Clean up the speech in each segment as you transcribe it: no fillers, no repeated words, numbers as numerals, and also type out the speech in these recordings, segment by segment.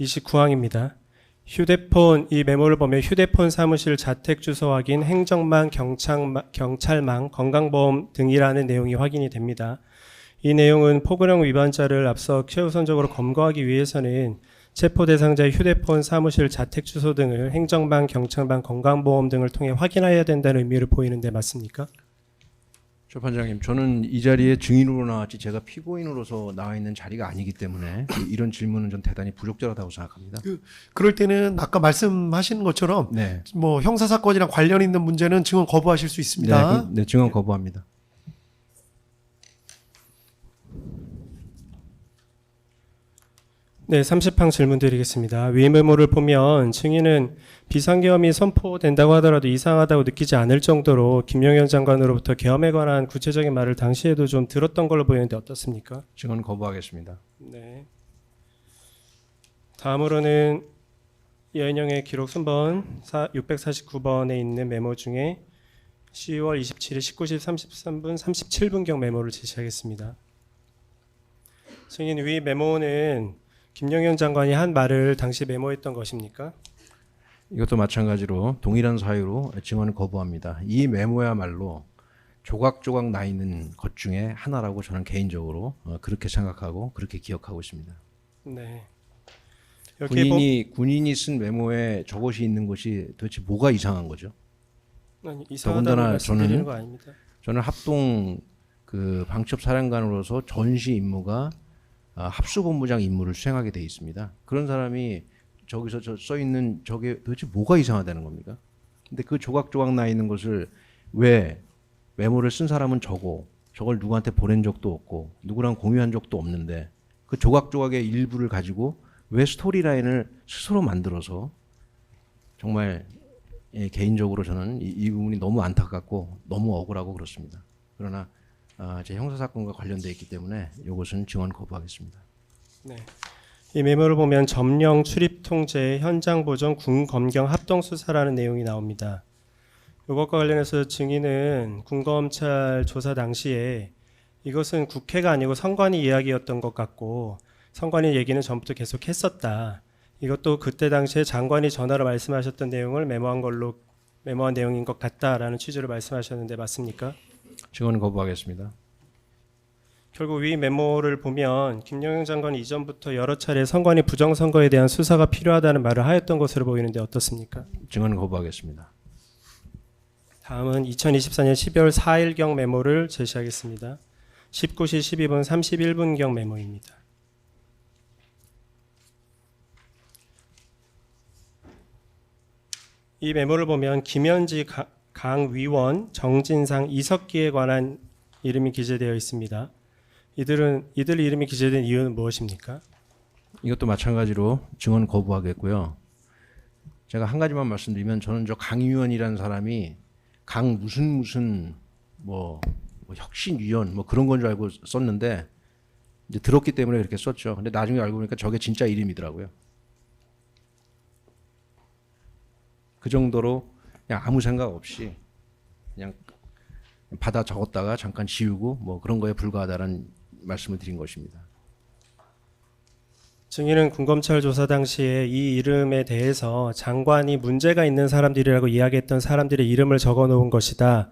29항입니다. 휴대폰, 이 메모를 보면 휴대폰 사무실 자택 주소 확인, 행정망, 경찰망, 건강보험 등이라는 내용이 확인이 됩니다. 이 내용은 포근형 위반자를 앞서 최우선적으로 검거하기 위해서는 체포 대상자의 휴대폰 사무실 자택 주소 등을 행정망, 경찰망, 건강보험 등을 통해 확인해야 된다는 의미를 보이는데 맞습니까? 재판장님, 저는 이 자리에 증인으로 나왔지 제가 피고인으로서 나와 있는 자리가 아니기 때문에 이런 질문은 좀 대단히 부적절하다고 생각합니다. 그럴 때는 아까 말씀하신 것처럼 네, 뭐 형사 사건이랑 관련 있는 문제는 증언 거부하실 수 있습니다. 네, 증언 거부합니다. 네, 30항 질문 드리겠습니다. 위 메모를 보면 증인은 비상계엄이 선포된다고 하더라도 이상하다고 느끼지 않을 정도로 김영현 장관으로부터 계엄에 관한 구체적인 말을 당시에도 좀 들었던 걸로 보이는데 어떻습니까? 증언 거부하겠습니다. 네. 다음으로는 여인영의 기록 순번 649번에 있는 메모 중에 10월 27일 19시 33분 37분경 메모를 제시하겠습니다. 증인 위 메모는 김영현 장관이 한 말을 당시 메모했던 것입니까? 이것도 마찬가지로 동일한 사유로 증언을 거부합니다. 이 메모야말로 조각조각 나 있는 것 중에 하나라고 저는 개인적으로 그렇게 생각하고 그렇게 기억하고 있습니다. 네. 군인이 쓴 메모에 저것이 있는 것이 도대체 뭐가 이상한 거죠? 아니, 이상하다고 더군다나 말씀드리는 거 아닙니다. 저는 합동 그 방첩 사령관으로서 전시 임무가 합수본부장 임무를 수행하게 돼 있습니다. 그런 사람이 저기서 써 있는 저게 도대체 뭐가 이상하다는 겁니까? 근데 그 조각조각 나 있는 것을 왜 메모를 쓴 사람은 저걸 누구한테 보낸 적도 없고 누구랑 공유한 적도 없는데 그 조각조각의 일부를 가지고 왜 스토리라인을 스스로 만들어서 정말 개인적으로 저는 이 부분이 너무 안타깝고 너무 억울하고 그렇습니다. 그러나 제 형사사건과 관련되어 있기 때문에 이것은 증언 거부하겠습니다. 네. 이 메모를 보면 점령, 출입 통제, 현장 보정, 군 검경 합동 수사라는 내용이 나옵니다. 이것과 관련해서 증인은 군검찰 조사 당시에 이것은 국회가 아니고 선관위 이야기였던 것 같고 선관위 얘기는 전부터 계속 했었다. 이것도 그때 당시에 장관이 전화로 말씀하셨던 내용을 메모한 내용인 것 같다라는 취지로 말씀하셨는데 맞습니까? 증언 거부하겠습니다. 결국 위 메모를 보면 김영현 장관이 이전부터 여러 차례 선관위 부정선거에 대한 수사가 필요하다는 말을 하였던 것으로 보이는데 어떻습니까? 증언 거부하겠습니다. 다음은 2024년 12월 4일경 메모를 제시하겠습니다. 19시 12분 31분경 메모입니다. 이 메모를 보면 김현지 강 위원, 정진상, 이석기에 관한 이름이 기재되어 있습니다. 이들 이름이 기재된 이유는 무엇입니까? 이것도 마찬가지로 증언 거부하겠고요. 제가 한 가지만 말씀드리면 저는 저 강위원이라는 사람이 강 무슨 뭐 혁신위원 뭐 그런 건 줄 알고 썼는데 이제 들었기 때문에 그렇게 썼죠. 근데 나중에 알고 보니까 저게 진짜 이름이더라고요. 그 정도로 그냥 아무 생각 없이 그냥 받아 적었다가 잠깐 지우고 뭐 그런 거에 불과하다는 말씀을 드린 것입니다. 증인은 군검찰 조사 당시에 이 이름에 대해서 장관이 문제가 있는 사람들이라고 이야기했던 사람들의 이름을 적어 놓은 것이다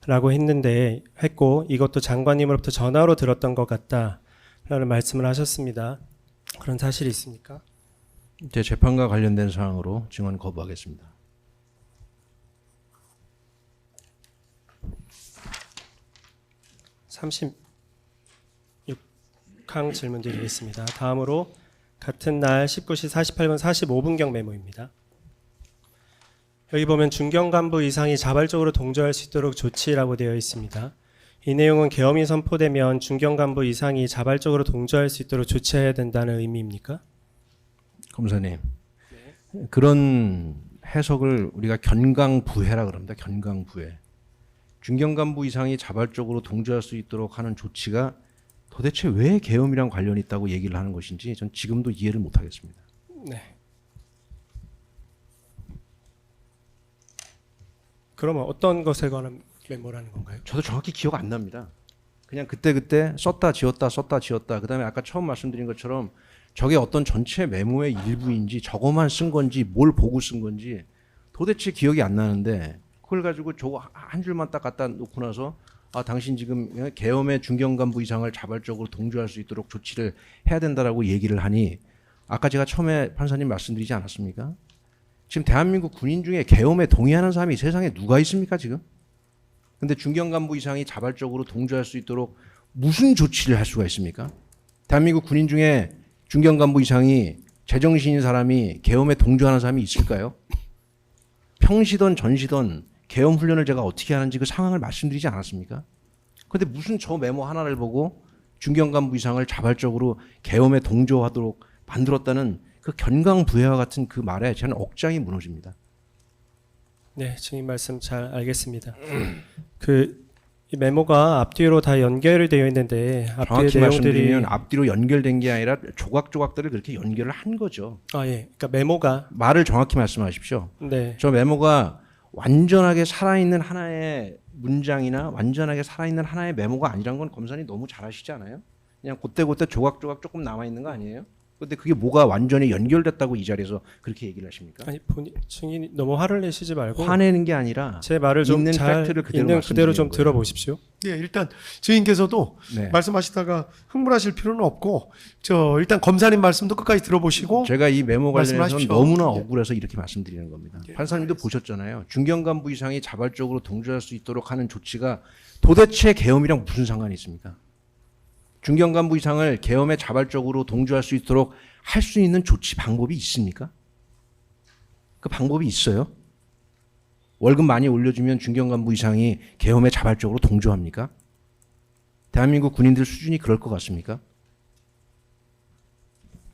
라고 했고 이것도 장관님으로부터 전화로 들었던 것 같다 라는 말씀을 하셨습니다. 그런 사실이 있습니까? 제 재판과 관련된 사항으로 증언 거부하겠습니다. 항 질문 드리겠습니다. 다음으로 같은 날 19시 48분 45분경 메모입니다. 여기 보면 중경 간부 이상이 자발적으로 동조할 수 있도록 조치라고 되어 있습니다. 이 내용은 계엄이 선포되면 중경 간부 이상이 자발적으로 동조할 수 있도록 조치해야 된다는 의미입니까? 검사님, 그런 해석을 우리가 견강부회라 그럽니다. 견강부회. 중경 간부 이상이 자발적으로 동조할 수 있도록 하는 조치가 도대체 왜 계엄이랑 관련이 있다고 얘기를 하는 것인지 전 지금도 이해를 못하겠습니다. 네. 그러면 어떤 것에 관한 메모라는 건가요? 저도 정확히 기억 안 납니다. 그냥 그때 썼다 지웠다 그다음에 아까 처음 말씀드린 것처럼 저게 어떤 전체 메모의 일부인지 저거만 쓴 건지 뭘 보고 쓴 건지 도대체 기억이 안 나는데 그걸 가지고 저거 한 줄만 딱 갖다 놓고 나서 당신 지금 계엄의 중견간부 이상을 자발적으로 동조할 수 있도록 조치를 해야 된다라고 얘기를 하니 아까 제가 처음에 판사님 말씀드리지 않았습니까? 지금 대한민국 군인 중에 계엄에 동의하는 사람이 세상에 누가 있습니까 지금? 근데 중견간부 이상이 자발적으로 동조할 수 있도록 무슨 조치를 할 수가 있습니까? 대한민국 군인 중에 중견간부 이상이 제정신인 사람이 계엄에 동조하는 사람이 있을까요? 평시던 전시던 계엄 훈련을 제가 어떻게 하는지 그 상황을 말씀드리지 않았습니까? 그런데 무슨 저 메모 하나를 보고 중견간부 이상을 자발적으로 계엄에 동조하도록 만들었다는 그 견강부회와 같은 그 말에 저는 억장이 무너집니다. 네, 증인 말씀 잘 알겠습니다. 이 메모가 앞뒤로 다 연결이 되어 있는데 앞뒤의 정확히 내용들이 말씀드리면 앞뒤로 연결된 게 아니라 조각조각들을 그렇게 연결을 한 거죠. 예, 그러니까 메모가 말을 정확히 말씀하십시오. 네, 저 메모가 완전하게 살아있는 하나의 문장이나 완전하게 살아있는 하나의 메모가 아니란 건 검사님 너무 잘 아시지 않아요? 그냥 그때그때 조각조각 조금 남아있는 거 아니에요? 근데 그게 뭐가 완전히 연결됐다고 이 자리에서 그렇게 얘기를 하십니까? 아니 본인 증인이 너무 화를 내시지 말고 화내는 게 아니라 제 말을 좀 있는 잘 팩트를 그대로 있는 그대로 좀 말씀드리는 거예요. 들어보십시오. 예, 일단 증인께서도 네. 말씀하시다가 흥분하실 필요는 없고 일단 검사님 말씀도 끝까지 들어보시고 제가 이 메모 관련해서 말씀하십시오. 너무나 예. 억울해서 이렇게 말씀드리는 겁니다. 예, 판사님도 보셨잖아요. 중견간부 이상이 자발적으로 동조할 수 있도록 하는 조치가 도대체 계엄이랑 무슨 상관이 있습니까? 중견간부 이상을 계엄에 자발적으로 동조할 수 있도록 할 수 있는 조치 방법이 있습니까? 그 방법이 있어요? 월급 많이 올려주면 중견간부 이상이 계엄에 자발적으로 동조합니까? 대한민국 군인들 수준이 그럴 것 같습니까?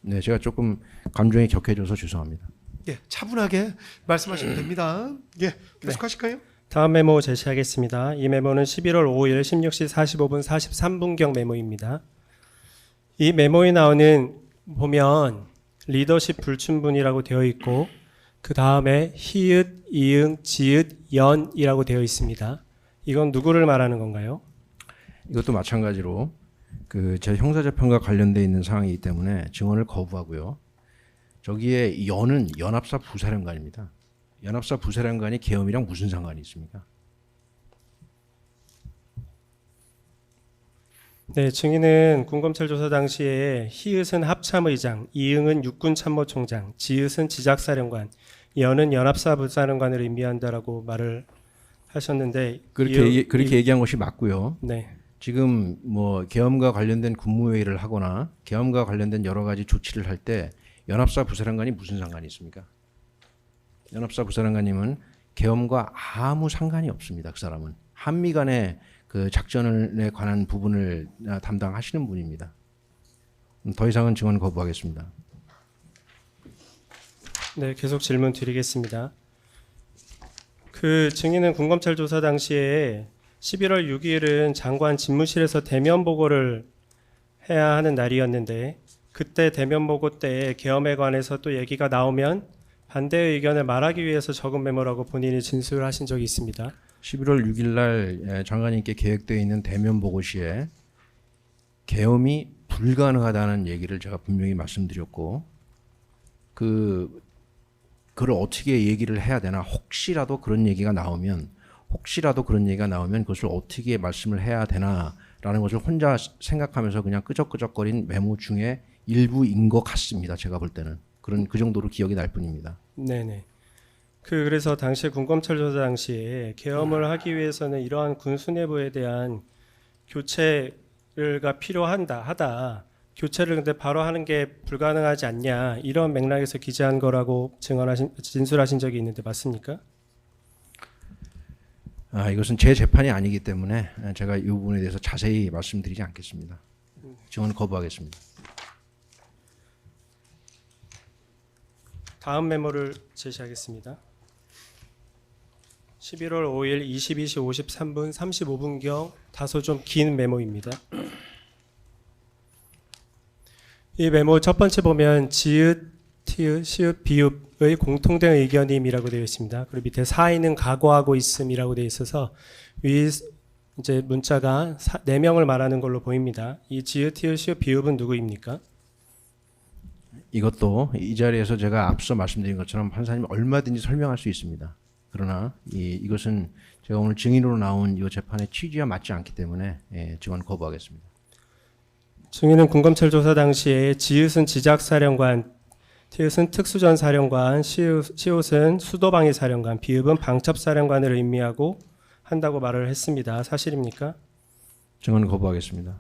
네, 제가 조금 감정이 격해져서 죄송합니다. 예, 차분하게 말씀하시면 됩니다. 예, 계속하실까요? 다음 메모 제시하겠습니다. 이 메모는 11월 5일 16시 45분 43분경 메모입니다. 이 메모에 나오는 보면 리더십 불충분이라고 되어 있고 그 다음에 히읗, 이응, 지읒, 연이라고 되어 있습니다. 이건 누구를 말하는 건가요? 이것도 마찬가지로 제 형사재판과 관련돼 있는 사항이기 때문에 증언을 거부하고요. 저기에 연은 연합사 부사령관입니다. 연합사 부사령관이 계엄이랑 무슨 상관이 있습니까? 네, 증인은 군검찰 조사 당시에 히읗은 합참의장, 이응은 육군참모총장, 지읒은 지작사령관, 연은 연합사 부사령관을 의미한다라고 말을 하셨는데 그렇게 얘기한 것이 맞고요. 네, 지금 뭐 계엄과 관련된 군무회의를 하거나 계엄과 관련된 여러 가지 조치를 할 때 연합사 부사령관이 무슨 상관이 있습니까? 연합사 부사령관님은 계엄과 아무 상관이 없습니다. 그 사람은 한미 간의 그 작전에 관한 부분을 담당하시는 분입니다. 더 이상은 증언 거부하겠습니다. 네, 계속 질문 드리겠습니다. 그 증인은 군검찰 조사 당시에 11월 6일은 장관 집무실에서 대면 보고를 해야 하는 날이었는데 그때 대면 보고 때 계엄에 관해서 또 얘기가 나오면 반대의 의견을 말하기 위해서 적은 메모라고 본인이 진술하신 적이 있습니다. 11월 6일 날 장관님께 계획되어 있는 대면 보고 시에 계엄이 불가능하다는 얘기를 제가 분명히 말씀드렸고 그걸 어떻게 얘기를 해야 되나 혹시라도 그런 얘기가 나오면 그것을 어떻게 말씀을 해야 되나라는 것을 혼자 생각하면서 그냥 끄적끄적거린 메모 중에 일부인 것 같습니다. 제가 볼 때는 그 정도로 기억이 날 뿐입니다. 네네. 그래서 당시 군검찰 조사 당시에 계엄을 하기 위해서는 이러한 군 수뇌부에 대한 교체가 필요하다. 교체를 근데 바로 하는 게 불가능하지 않냐 이런 맥락에서 기재한 거라고 진술하신 적이 있는데 맞습니까? 이것은 제 재판이 아니기 때문에 제가 이 부분에 대해서 자세히 말씀드리지 않겠습니다. 증언 거부하겠습니다. 다음 메모를 제시하겠습니다. 11월 5일 22시 53분 35분경 다소 좀 긴 메모입니다. 이 메모 첫 번째 보면 지읒, 티읒, 시읒, 비읍의 공통된 의견임이라고 되어 있습니다. 그리고 밑에 사인은 각오하고 있음이라고 되어 있어서 위 이제 문자가 4명을 말하는 걸로 보입니다. 이 지읒, 티읒, 시읒, 비읍은 누구입니까? 이것도 이 자리에서 제가 앞서 말씀드린 것처럼 판사님 얼마든지 설명할 수 있습니다. 그러나 이것은 제가 오늘 증인으로 나온 이 재판의 취지와 맞지 않기 때문에 증언 거부하겠습니다. 증인은 군검찰 조사 당시에 지읒은 지작사령관, 티읕은 특수전사령관, 시읒은 수도방위사령관, 비읍은 방첩사령관을 의미하고 한다고 말을 했습니다. 사실입니까? 증언 거부하겠습니다.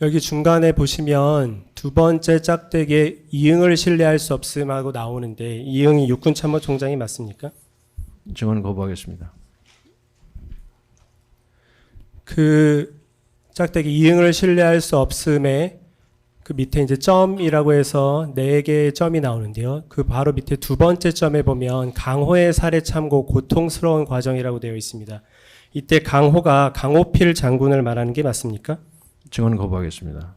여기 중간에 보시면 두 번째 짝대기에 이응을 신뢰할 수 없음하고 나오는데 이응이 육군참모총장이 맞습니까? 증언 거부하겠습니다. 그 짝대기 이응을 신뢰할 수 없음에 그 밑에 이제 점이라고 해서 4개의 점이 나오는데요. 그 바로 밑에 두 번째 점에 보면 강호의 살해 참고 고통스러운 과정이라고 되어 있습니다. 이때 강호가 강호필 장군을 말하는 게 맞습니까? 증언 거부하겠습니다.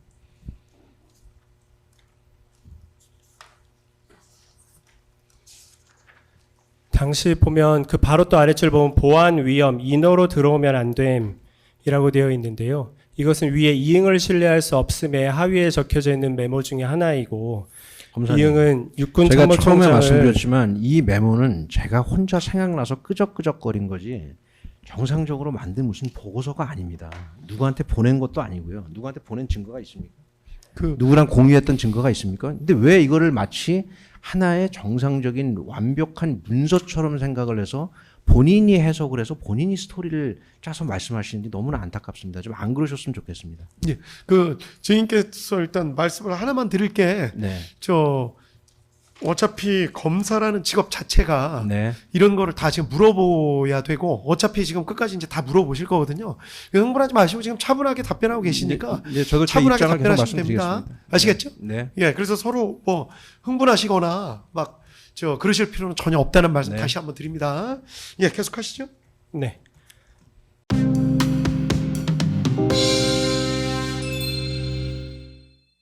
당시 보면 그 바로 또 아래줄 보면 보안 위험, 인허로 들어오면 안 됨이라고 되어 있는데요. 이것은 위에 이응을 신뢰할 수 없음에 하위에 적혀져 있는 메모 중에 하나이고 검사님, 이응은 육군 제가 처음에 참모총장을 말씀드렸지만 이 메모는 제가 혼자 생각나서 끄적끄적거린 거지 정상적으로 만든 무슨 보고서가 아닙니다. 누구한테 보낸 것도 아니고요. 누구한테 보낸 증거가 있습니까? 누구랑 공유했던 증거가 있습니까? 근데 왜 이거를 마치 하나의 정상적인 완벽한 문서처럼 생각을 해서 본인이 해석을 해서 본인이 스토리를 짜서 말씀하시는지 너무나 안타깝습니다. 좀 안 그러셨으면 좋겠습니다. 예, 그 증인께서 일단 말씀을 하나만 드릴게. 네. 어차피 검사라는 직업 자체가 네. 이런 거를 다 지금 물어봐야 되고 어차피 지금 끝까지 이제 다 물어보실 거거든요. 흥분하지 마시고 지금 차분하게 답변하고 계시니까 네, 저도 제 차분하게 입장을 계속 답변하시면 됩니다. 말씀드리겠습니다. 아시겠죠? 네. 예, 그래서 서로 뭐 흥분하시거나 막 그러실 필요는 전혀 없다는 말씀 네. 다시 한번 드립니다. 예, 계속하시죠. 네.